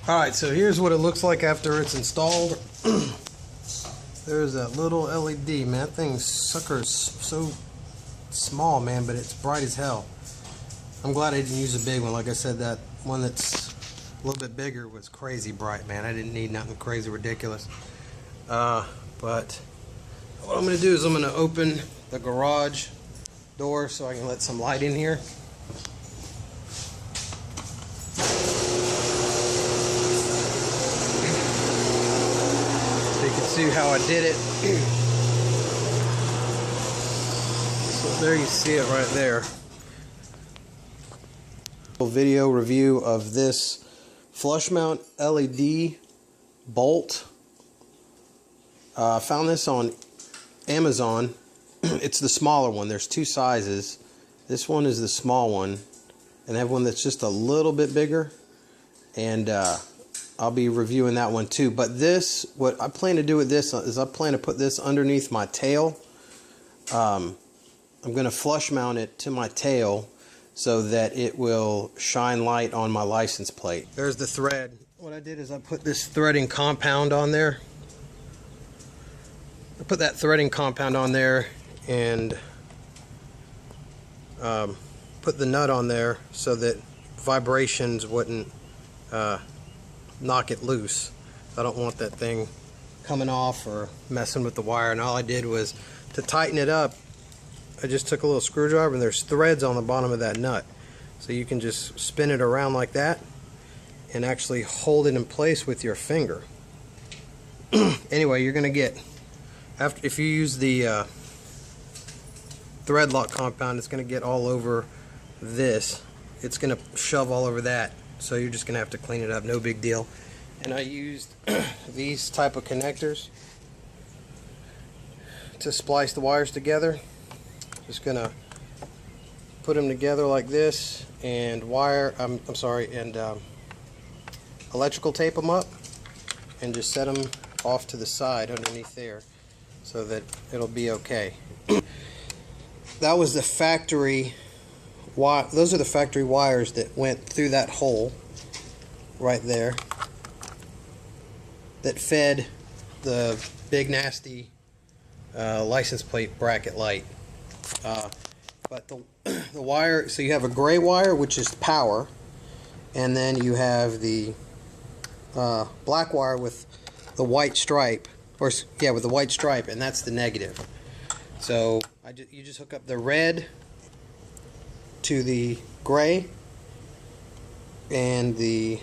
Alright, so here's what it looks like after it's installed. There's that little LED, man. That thing sucker's so small, man, but it's bright as hell. I'm glad I didn't use a big one. Like I said, that one that's a little bit bigger was crazy bright, man. I didn't need nothing crazy ridiculous. But what I'm going to do is I'm going to open the garage door so I can let some light in here. So you can see how I did it. So there you see it right there. Video review of this flush mount LED bolt. Found this on Amazon. It's the smaller one. There's two sizes. This one is the small one, and I have one that's just a little bit bigger, and I'll be reviewing that one too. But this, what I plan to do with this is I plan to put this underneath my tail. I'm going to flush mount it to my tail so that it will shine light on my license plate. There's the thread. What I did is I put this threading compound on there. I put that threading compound on there and put the nut on there so that vibrations wouldn't knock it loose. I don't want that thing coming off or messing with the wire. And all I did was to tighten it up, I just took a little screwdriver, and there's threads on the bottom of that nut. So you can just spin it around like that and actually hold it in place with your finger. Anyway, you're going to get, if you use the threadlock compound, it's going to get all over this. It's going to shove all over that. So you're just going to have to clean it up. No big deal. And I used these type of connectors to splice the wires together. Just going to put them together like this and electrical tape them up and just set them off to the side underneath there so that it'll be okay. That was the factory wire. Those are the factory wires that went through that hole right there that fed the big nasty license plate bracket light. But the wire, so you have a gray wire, which is power, and then you have the black wire with the white stripe, with the white stripe, and that's the negative. So you just hook up the red to the gray and the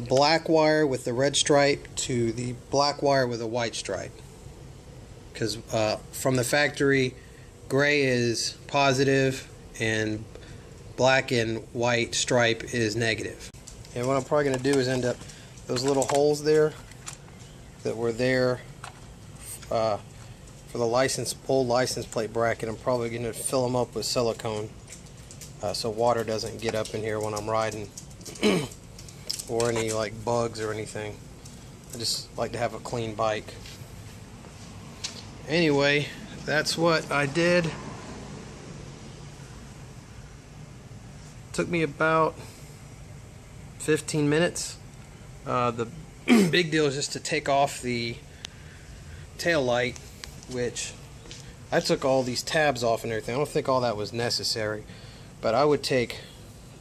black wire with the red stripe to the black wire with a white stripe. Because from the factory, gray is positive and black and white stripe is negative. And what I'm probably going to do is end up those little holes there that were there for the old license plate bracket. I'm probably going to fill them up with silicone so water doesn't get up in here when I'm riding or any like bugs or anything. I just like to have a clean bike. Anyway, that's what I did. Took me about 15 minutes. The big deal is just to take off the tail light, which I took all these tabs off and everything. I don't think all that was necessary, but I would take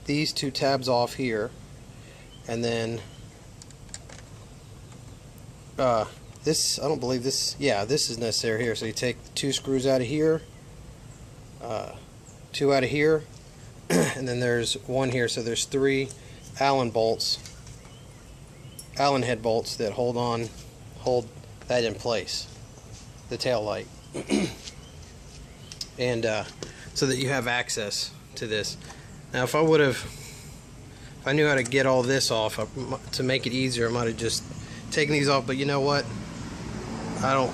these two tabs off here, and then this, I don't believe this, yeah, this is necessary here. So you take the two screws out of here, two out of here, and then there's one here. So there's three Allen head bolts that hold that in place, the tail light, and so that you have access to this. Now if I knew how to get all this off to make it easier, I might have just taken these off, but you know what? I don't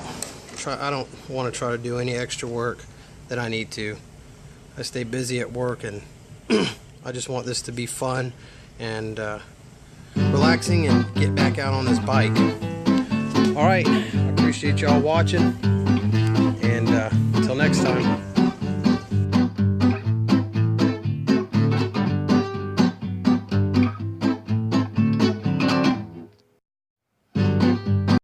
want to try to do any extra work that I need to. I stay busy at work, and I just want this to be fun and relaxing and get back out on this bike. Alright, I appreciate y'all watching, and until next time.